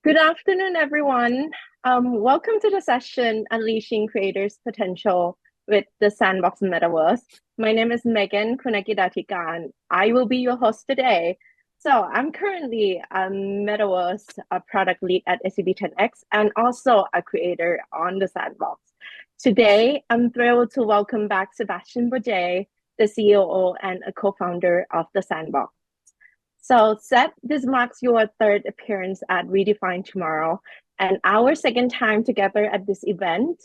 Good afternoon, everyone. Welcome to the session Unleashing Creators' Potential with the Sandbox Metaverse. My name is Megan Kunakidatikan. I will be your host today. So I'm currently a Metaverse product lead at SCB10X and also a creator on the Sandbox. Today, I'm thrilled to welcome back Sebastien Borget, the COO and a co-founder of the Sandbox. So, Seth, this marks your third appearance at REDeFiNE Tomorrow and our second time together at this event.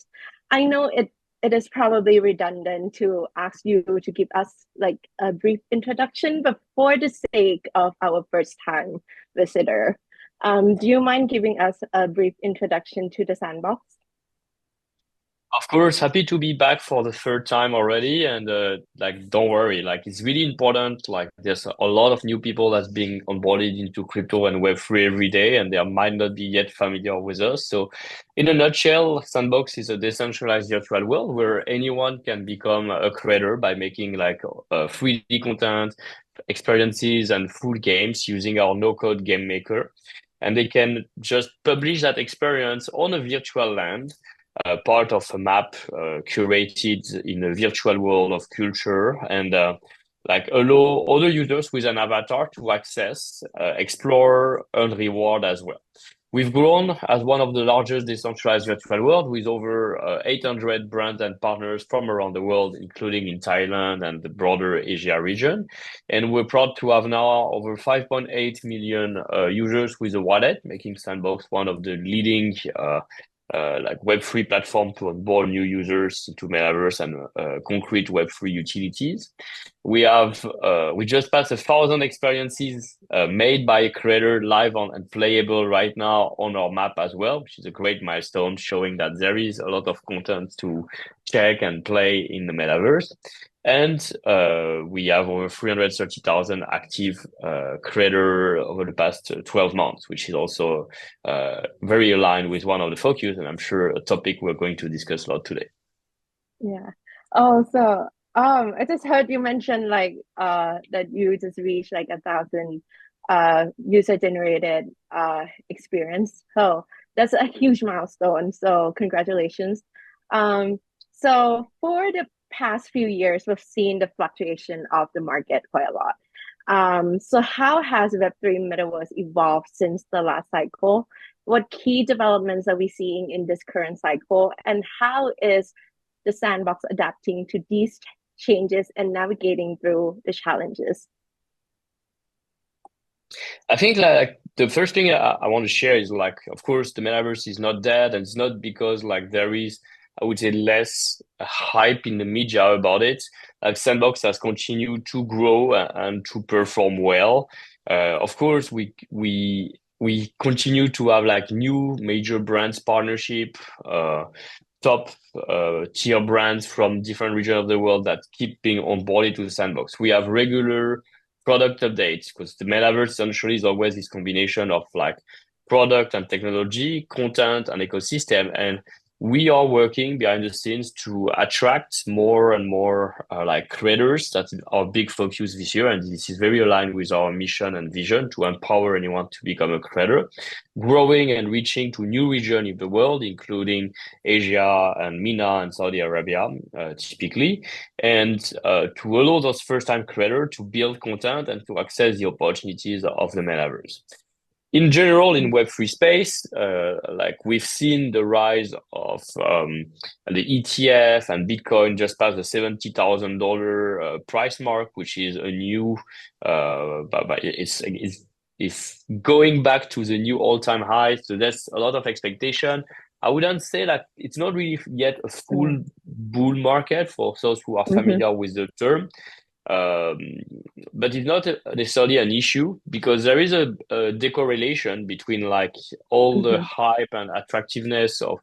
I know it is probably redundant to ask you to give us like a brief introduction, but for the sake of our first time visitor, do you mind giving us a brief introduction to the Sandbox? Of course, happy to be back for the third time already. And don't worry, it's really important. Like, there's a lot of new people that's being onboarded into crypto and Web3 every day, and they might not be yet familiar with us. So, in a nutshell, Sandbox is a decentralized virtual world where anyone can become a creator by making 3D content, experiences, and full games using our no-code game maker. And they can just publish that experience on a virtual land, part of a map curated in a virtual world of culture, and allow other users with an avatar to access, explore, earn reward as well. We've grown as one of the largest decentralized virtual world with over 800 brands and partners from around the world, including in Thailand and the broader Asia region. And we're proud to have now over 5.8 million users with a wallet, making Sandbox one of the leading Web3 platform to onboard new users to Metaverse and concrete Web3 utilities. We just passed 1,000 experiences made by a creator live on and playable right now on our map as well, which is a great milestone showing that there is a lot of content to check and play in the Metaverse. And we have over 330,000 active creator over the past 12 months, which is also very aligned with one of the focus, and I'm sure a topic we're going to discuss a lot today. Yeah. Oh, so I just heard you mention that you just reached like 1,000 user generated experience. So that's a huge milestone. So congratulations. So for the past few years, we've seen the fluctuation of the market quite a lot. So how has Web3 Metaverse evolved since the last cycle? What key developments are we seeing in this current cycle? And how is the Sandbox adapting to these changes and navigating through the challenges? I think the first thing I want to share is of course, the metaverse is not dead, and it's not because there is, I would say, less hype in the media about it. Like, Sandbox has continued to grow and to perform well. Of course, we continue to have new major brands partnership, top tier brands from different regions of the world that keep being onboarded to the Sandbox. We have regular product updates because the metaverse essentially is always this combination of product and technology, content and ecosystem. And we are working behind the scenes to attract more and more creators. That's our big focus this year. And this is very aligned with our mission and vision to empower anyone to become a creator, growing and reaching to new regions in the world, including Asia and MENA and Saudi Arabia, typically, and to allow those first-time creators to build content and to access the opportunities of the metaverse. In general, in Web3 space, we've seen the rise of the ETF, and Bitcoin just passed the $70,000 price mark, which is a new, but it's going back to the new all-time high. So there's a lot of expectation. I wouldn't say that it's not really yet a full bull market for those who are familiar with the term. But it's not necessarily an issue because there is a decorrelation between all the hype and attractiveness of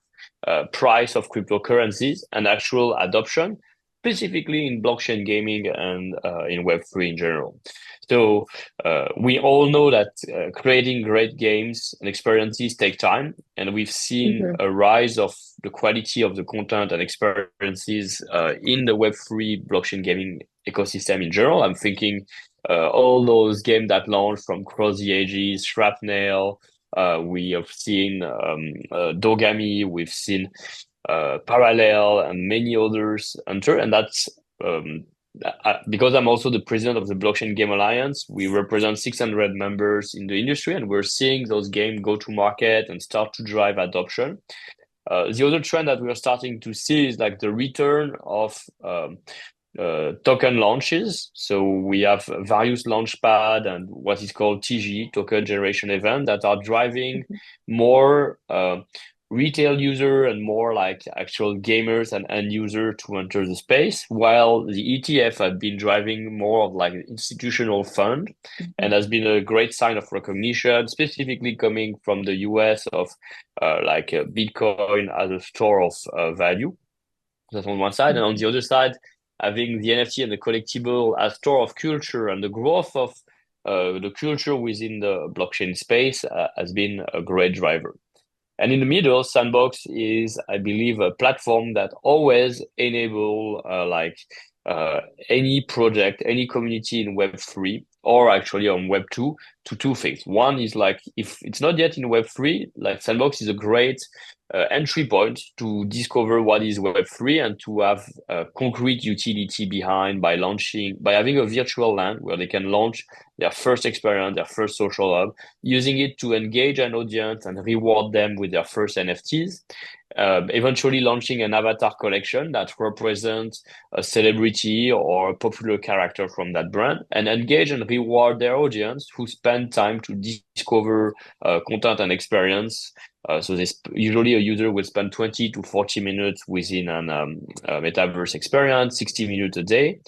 price of cryptocurrencies and actual adoption, specifically in blockchain gaming and in Web3 in general. So we all know that creating great games and experiences take time, and we've seen a rise of the quality of the content and experiences in the Web3 blockchain gaming ecosystem in general. I'm thinking all those games that launched from Cross the Ages, Shrapnel, We have seen Dogami, we've seen Parallel, and many others enter, and that's because I'm also the president of the Blockchain Game Alliance. We represent 600 members in the industry, and we're seeing those games go to market and start to drive adoption. The other trend that we are starting to see is like the return of token launches. So we have various launchpad and what is called TG, token generation event, that are driving more retail user and more like actual gamers and end user to enter the space, while the ETF have been driving more of like institutional fund, and has been a great sign of recognition, specifically coming from the US of Bitcoin as a store of value. That's on one side, and on the other side, having the NFT and the collectible as store of culture, and the growth of the culture within the blockchain space has been a great driver. And in the middle, Sandbox is, I believe, a platform that always enable any project, any community in Web3, or actually on Web2, to two things. One is like, if it's not yet in Web3, like Sandbox is a great entry point to discover what is Web3 and to have concrete utility behind by having a virtual land where they can launch their first experience, their first social hub, using it to engage an audience and reward them with their first NFTs. Eventually launching an avatar collection that represents a celebrity or a popular character from that brand, and engage and reward their audience who spend time to discover content and experience. So usually a user will spend 20 to 40 minutes within a metaverse experience, 60 minutes a day.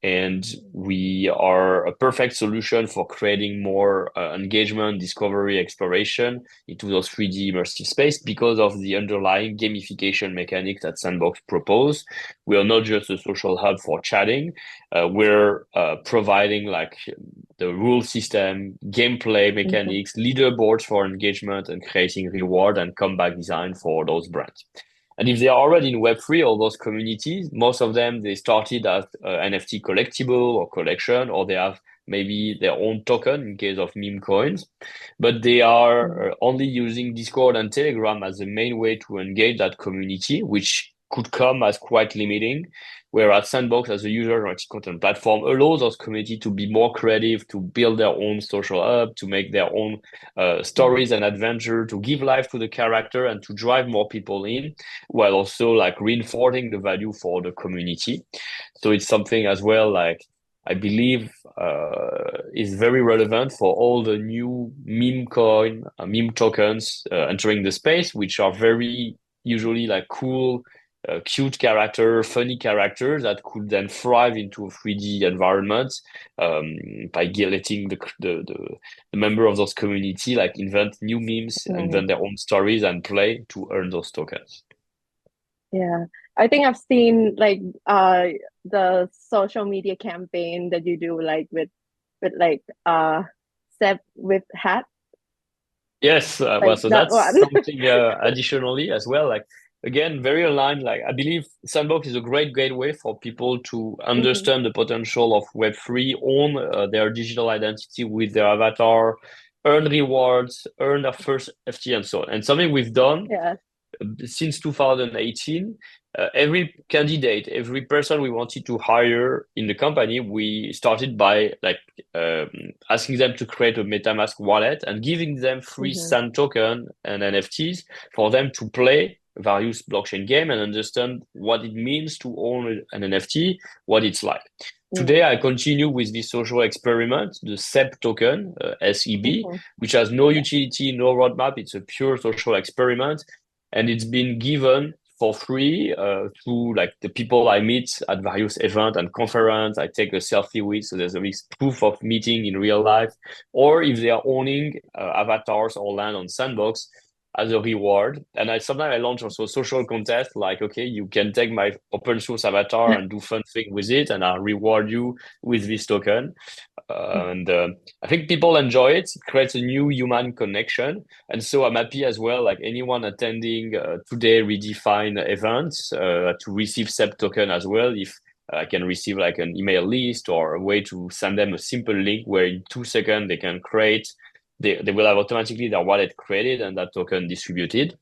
And we are a perfect solution for creating more engagement, discovery, exploration into those 3D immersive space because of the underlying gamification mechanics that Sandbox propose. We are not just a social hub for chatting. We're providing like the rule system, gameplay mechanics, leaderboards for engagement, and creating reward and comeback design for those brands. And if they are already in Web3, all those communities, most of them, they started as NFT collectible or collection, or they have maybe their own token in case of meme coins, but they are only using Discord and Telegram as the main way to engage that community, which could come as quite limiting. Whereas Sandbox, as a user-oriented content platform, allows those community to be more creative, to build their own social hub, to make their own stories and adventure, to give life to the character and to drive more people in, while also like reinforcing the value for the community. So it's something as well, like I believe is very relevant for all the new meme coin, meme tokens entering the space, which are very usually like cool, cute character, funny characters that could then thrive into a 3D environment by letting the member of those community like invent new memes, invent their own stories, and play to earn those tokens. Yeah, I think I've seen like the social media campaign that you do like with like Seb with hat. Yes, well, so that's something additionally as well. Like again, very aligned. Like I believe Sandbox is a great gateway for people to understand the potential of Web3, own their digital identity with their avatar, earn rewards, earn their first FT, and so on. And something we've done since 2018. Every candidate, every person we wanted to hire in the company, we started by like asking them to create a MetaMask wallet and giving them free Sand token and NFTs for them to play various blockchain game and understand what it means to own an NFT, what it's like. Today, I continue with this social experiment, the SEB token, SEB, which has no utility, no roadmap. It's a pure social experiment, and it's been given for free to like the people I meet at various events and conference. I take a selfie with, so there's a proof of meeting in real life, or if they are owning avatars or land on Sandbox as a reward. And sometimes I launch also social contest, like, okay, you can take my open source avatar and do fun thing with it, and I'll reward you with this token. And I think people enjoy it. It creates a new human connection. And so I'm happy as well, like anyone attending today REDeFiNE events to receive SEP token as well. If I can receive like an email list or a way to send them a simple link where in 2 seconds they can create they will have automatically their wallet created and that token distributed.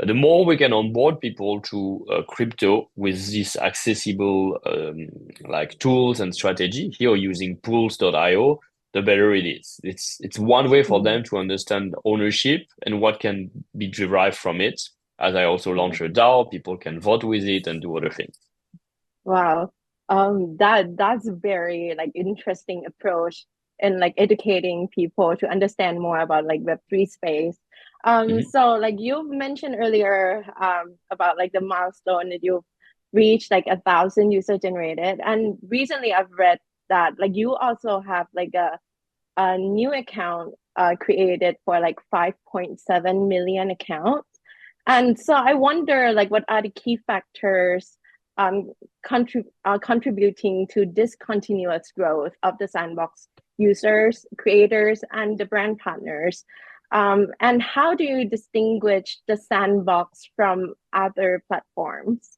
The more we can onboard people to crypto with this accessible like tools and strategy, here using pools.io, the better it is. It's one way for them to understand ownership and what can be derived from it. As I also launch a DAO, people can vote with it and do other things. Wow. That's very like interesting approach in like educating people to understand more about like Web3 space. So like you mentioned earlier about like the milestone that you've reached like 1,000 user generated. And recently I've read that like you also have like a new account created for like 5.7 million accounts. And so I wonder like what are the key factors contributing to this continuous growth of the Sandbox users, creators, and the brand partners? And how do you distinguish the Sandbox from other platforms?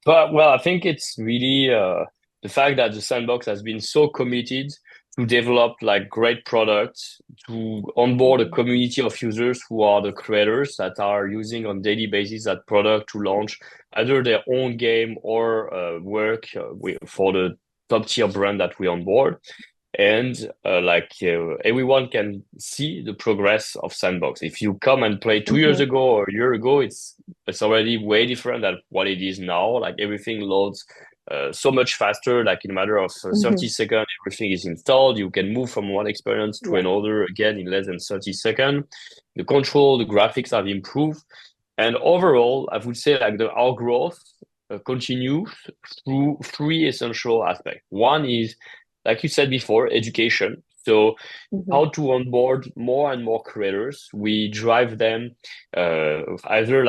But well, I think it's really the fact that the Sandbox has been so committed to develop like great products, to onboard a community of users who are the creators that are using on daily basis that product to launch either their own game or work for the top tier brand that we onboard. And everyone can see the progress of Sandbox. If you come and play 2 years ago or a year ago, it's already way different than what it is now. Like everything loads so much faster. Like in a matter of 30 seconds, everything is installed. You can move from one experience to another again in less than 30 seconds. The control, the graphics have improved, and overall, I would say like our growth continues through three essential aspects. One is, like you said before, education. So how to onboard more and more creators. We drive them either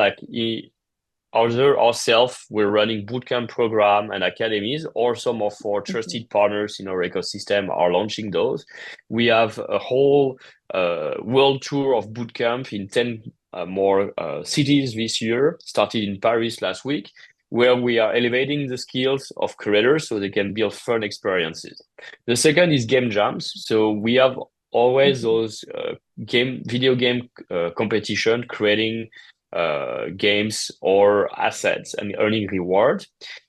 ourselves, we're running bootcamp program and academies, or some of our trusted partners in our ecosystem are launching those. We have a whole world tour of bootcamp in 10 more cities this year, started in Paris last week, where we are elevating the skills of creators so they can build fun experiences. The second is game jams. So we have always those video game competition, creating games or assets and earning reward.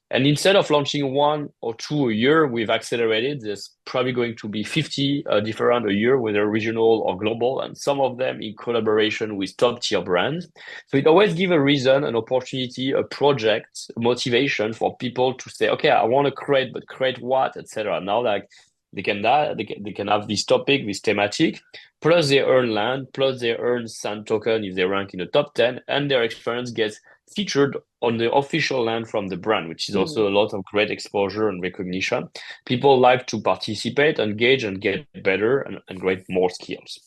And instead of launching 1 or 2 a year, we've accelerated. There's probably going to be 50 different a year, whether regional or global, and some of them in collaboration with top tier brands. So it always gives a reason, an opportunity, a project, a motivation for people to say, okay, I want to create, but create what, etc. Now, like they can have this topic, this thematic, plus they earn land, plus they earn sand token if they rank in the top 10, and their experience gets featured on the official land from the brand, which is also a lot of great exposure and recognition. People like to participate, engage, and get better and get more skills.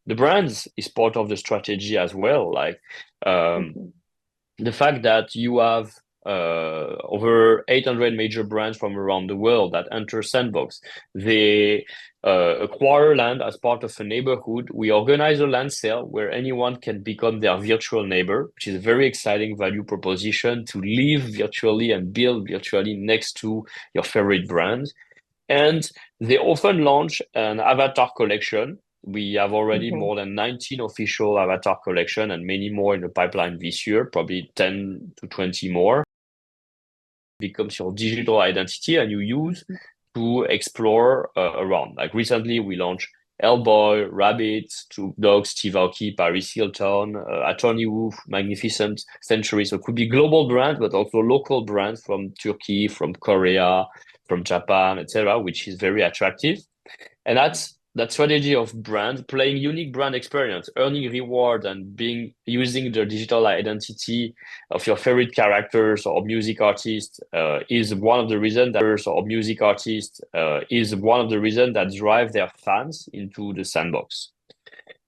The brands is part of the strategy as well. Like the fact that you have over 800 major brands from around the world that enter Sandbox. They acquire land as part of a neighborhood. We organize a land sale where anyone can become their virtual neighbor, which is a very exciting value proposition to live virtually and build virtually next to your favorite brand. And they often launch an avatar collection. We have already more than 19 official avatar collection and many more in the pipeline this year, probably 10 to 20 more. Becomes your digital identity and you use to explore around. Like recently we launched Hellboy, Rabbit, Two Dogs, Steve Aoki, Paris Hilton, Attorney Woo, Magnificent Century. So it could be global brands, but also local brands from Turkey, from Korea, from Japan, etc., which is very attractive. And that's that strategy of brand, playing unique brand experience, earning reward, and using the digital identity of your favorite characters or music artists is one of the reasons that drive their fans into the Sandbox.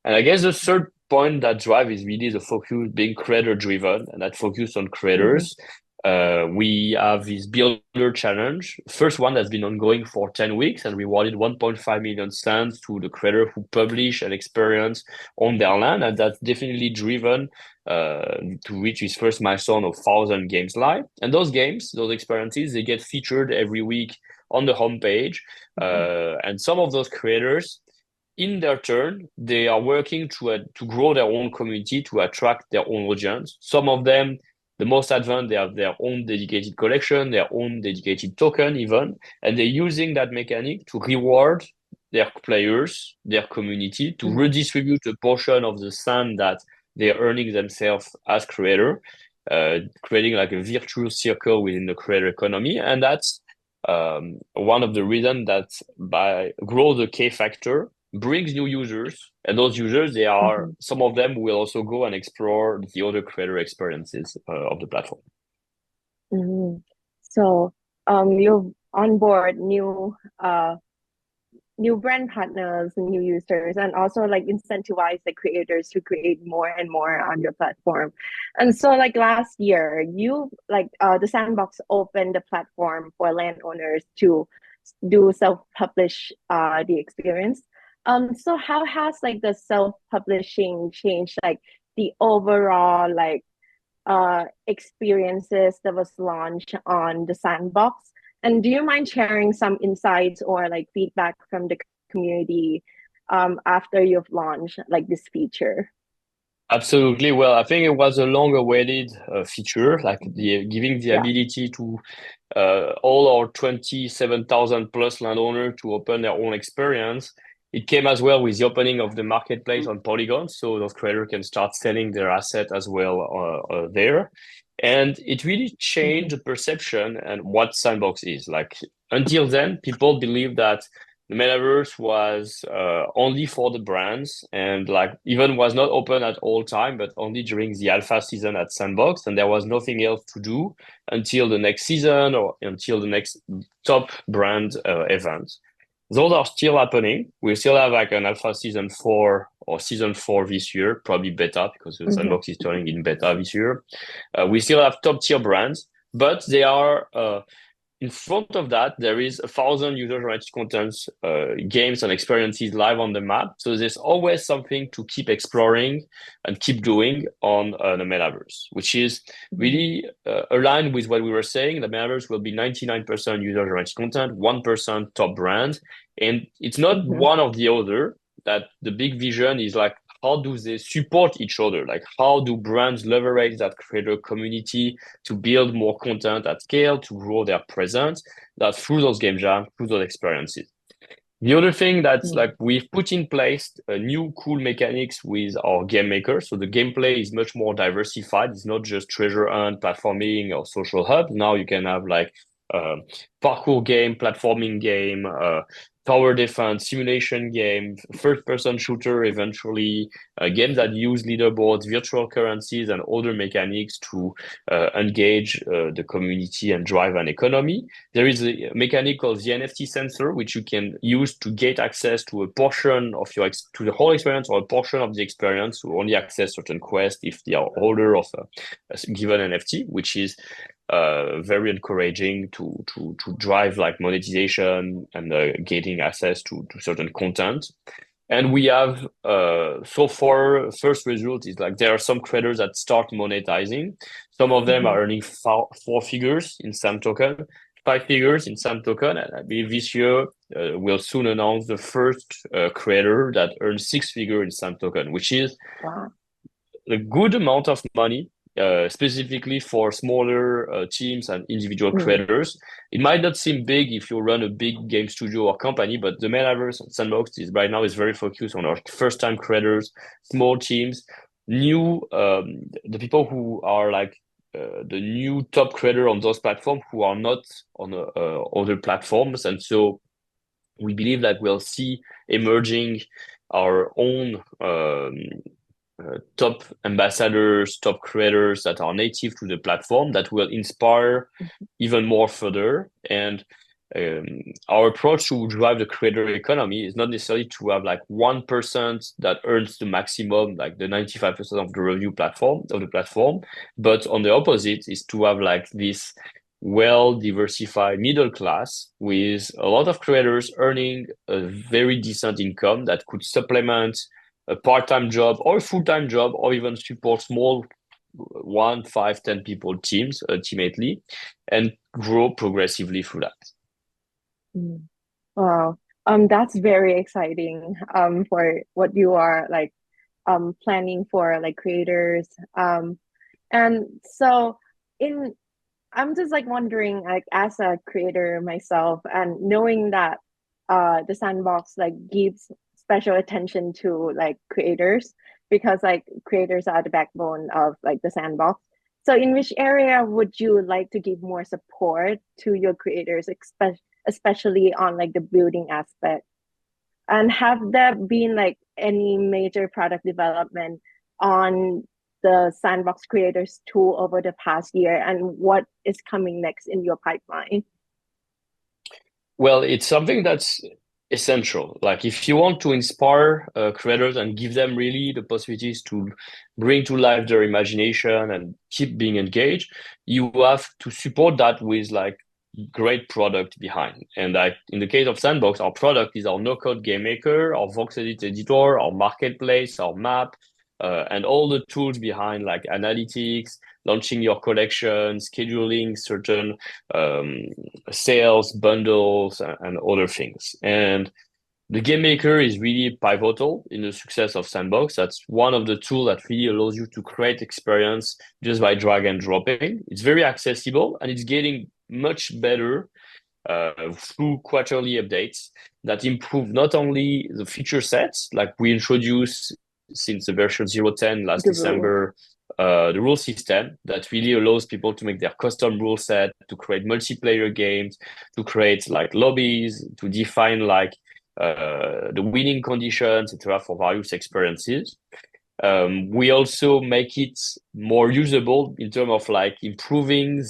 And I guess the third point that drive is really the focus being creator driven and that focus on creators. We have this builder challenge, first one that's been ongoing for 10 weeks and rewarded 1.5 million stands to the creator who publish an experience on their land. And that's definitely driven to reach his first milestone of 1,000 games live. And those games, those experiences, they get featured every week on the homepage. And some of those creators in their turn, they are working to grow their own community, to attract their own audience. Some of them, the most advanced, they have their own dedicated collection, their own dedicated token even, and they're using that mechanic to reward their players, their community, to redistribute a portion of the sand that they're earning themselves as creator, creating like a virtuous circle within the creator economy. And that's one of the reasons that by grow the K factor brings new users, and those users, they are some of them will also go and explore the other creator experiences of the platform. So you onboard new brand partners and new users, and also like incentivize the creators to create more and more on your platform. And so like last year, you like the Sandbox opened the platform for landowners to do self-publish the experience. So how has like the self-publishing changed like the overall like experiences that was launched on the Sandbox? And do you mind sharing some insights or like feedback from the community after you've launched like this feature? Absolutely. Well, I think it was a long-awaited feature, like giving the ability to all our 27,000 plus landowners to open their own experience. It came as well with the opening of the marketplace on Polygon, so those creators can start selling their asset as well there. And it really changed the perception and what Sandbox is. Like until then, people believed that the metaverse was only for the brands and like even was not open at all time, but only during the alpha season at Sandbox, and there was nothing else to do until the next season or until the next top brand event. Those are still happening. We still have like an alpha season 4 or season 4 this year, probably beta because the Sandbox is turning in beta this year. We still have top tier brands, but they are in front of that, there is 1,000 user-generated contents, games and experiences live on the map. So there's always something to keep exploring and keep doing on the metaverse, which is really aligned with what we were saying. The metaverse will be 99% user-generated content, 1% top brand. And it's not one or the other. That the big vision is like, how do they support each other? Like, how do brands leverage that creator community to build more content at scale, to grow their presence, that through those game jams, through those experiences. The other thing that's like we've put in place new cool mechanics with our game maker. So the gameplay is much more diversified. It's not just treasure hunt, platforming, or social hub. Now you can have like parkour game, platforming game, tower defense, simulation game, first-person shooter, eventually, games that use leaderboards, virtual currencies, and other mechanics to engage the community and drive an economy. There is a mechanic called the NFT sensor, which you can use to gate access to a portion of to the whole experience or a portion of the experience to only access certain quests if they are holder of a given NFT, which is very encouraging to drive like monetization and getting access to certain content. And we have so far first result is like there are some creators that start monetizing. Some of them are earning 4 figures in Sam token, 5 figures in Sam token, and I believe this year we'll soon announce the first creator that earns 6 figures in Sam token, which is a good amount of money. Specifically for smaller teams and individual creators. It might not seem big if you run a big game studio or company, but the Metaverse Sandbox is right now is very focused on our first-time creators, small teams, new the people who are like the new top creator on those platforms who are not on other platforms, and so we believe that we'll see emerging our own top ambassadors, top creators that are native to the platform that will inspire even more further. And our approach to drive the creator economy is not necessarily to have like 1% that earns the maximum, like the 95% of the revenue of the platform, but on the opposite is to have like this well-diversified middle class with a lot of creators earning a very decent income that could supplement a part-time job or a full-time job, or even support small 1, 5, 10 people teams ultimately, and grow progressively through that. Wow. That's very exciting for what you are like planning for like creators. And so in I'm just like wondering, like as a creator myself, and knowing that the sandbox like gives special attention to like creators because like creators are the backbone of like the sandbox. So in which area would you like to give more support to your creators, especially on like the building aspect? And have there been like any major product development on the Sandbox Creators tool over the past year, and what is coming next in your pipeline? Well, it's something that's essential. Like if you want to inspire creators and give them really the possibilities to bring to life their imagination and keep being engaged, you have to support that with like great product behind. And like in the case of Sandbox, our product is our no-code game maker, our Vox Edit editor, our marketplace, our map, and all the tools behind like analytics, launching your collection, scheduling certain um, sales, bundles, and other things. And the game maker is really pivotal in the success of Sandbox. That's one of the tools that really allows you to create experience just by drag and dropping. It's very accessible and it's getting much better through quarterly updates that improve not only the feature sets, like we introduced since the version 0.10 last The rule. December, the rule system that really allows people to make their custom rule set, to create multiplayer games, to create like lobbies, to define like the winning conditions, etc., for various experiences. We also make it more usable in terms of like improving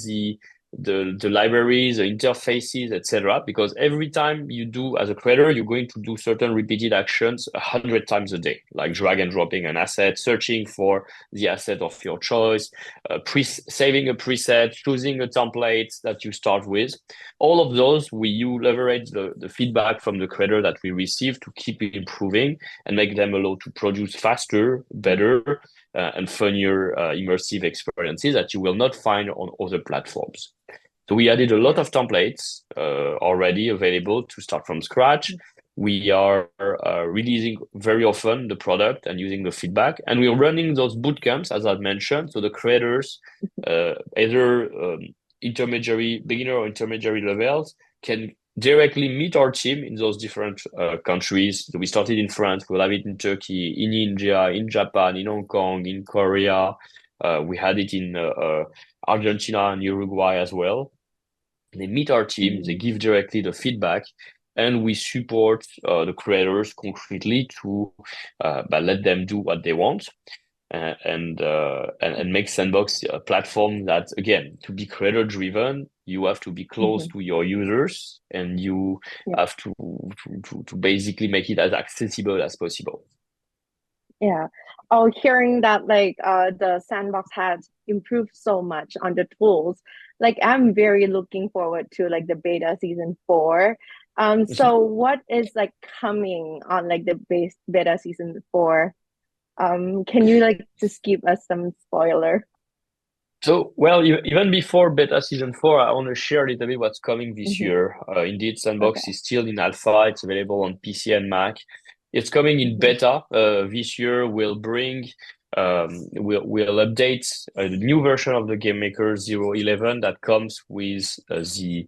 the libraries, the interfaces, etc. Because every time you do as a creator, you're going to do certain repeated actions 100 times a day, like drag and dropping an asset, searching for the asset of your choice, saving a preset, choosing a template that you start with. All of those, you leverage the feedback from the creator that we receive to keep improving and make them allow to produce faster, better, and funnier immersive experiences that you will not find on other platforms. So we added a lot Yeah. of templates already available to start from scratch. We are releasing very often the product and using the feedback, and we're running those bootcamps as I mentioned. So the creators, either intermediary, beginner or intermediary levels, can directly meet our team in those different countries. So we started in France, we'll have it in Turkey, in India, in Japan, in Hong Kong, in Korea. We had it in Argentina and Uruguay as well. They meet our team, they give directly the feedback, and we support the creators concretely to let them do what they want. And make Sandbox a platform that, again, to be creator driven, you have to be close to your users and you Yeah. have to basically make it as accessible as possible. Yeah. Oh, hearing that like the sandbox has improved so much on the tools, like I'm very looking forward to like the beta season 4. So what is like coming on like the base beta season 4? Can you like just give us some spoiler? So, well, even before beta season 4, I want to share a little bit what's coming this year. Indeed, Sandbox Okay. is still in alpha. It's available on PC and Mac. It's coming in beta this year. We'll update the new version of the game maker 0.11 that comes with the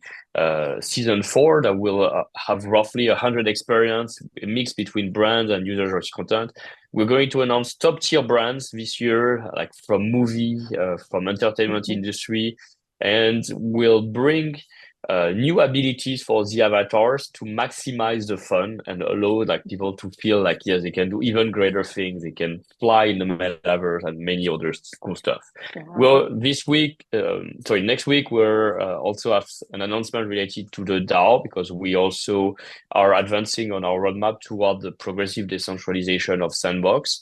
season 4 that will have roughly 100 experience, a mix between brands and user content. We're going to announce top tier brands this year, like from movie, from entertainment industry, and we'll bring new abilities for the avatars to maximize the fun and allow like people to feel like yes, they can do even greater things. They can fly in the metaverse and many other cool stuff. Wow. Well, next week we're also have an announcement related to the DAO because we also are advancing on our roadmap toward the progressive decentralization of Sandbox.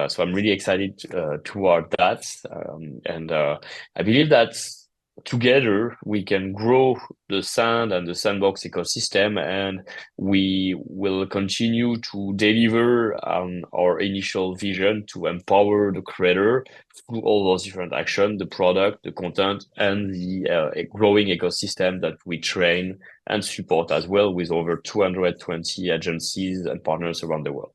So I'm really excited toward that, and I believe that together we can grow the Sand and the Sandbox ecosystem, and we will continue to deliver on our initial vision to empower the creator through all those different actions, the product, the content, and the growing ecosystem that we train and support as well, with over 220 agencies and partners around the world.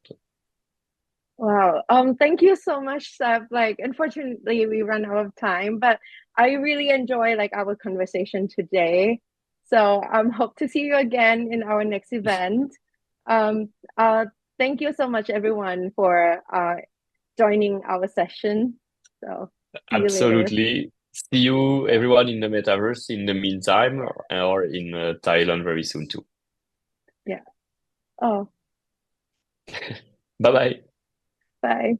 Wow. Thank you so much, Seb. Like, unfortunately, we run out of time, but I really enjoy like our conversation today. So hope to see you again in our next event. Um, uh, thank you so much, everyone, for joining our session. So see you later. Absolutely. See you, everyone, in the metaverse in the meantime, or in Thailand very soon too. Yeah. Oh, Bye bye. bye.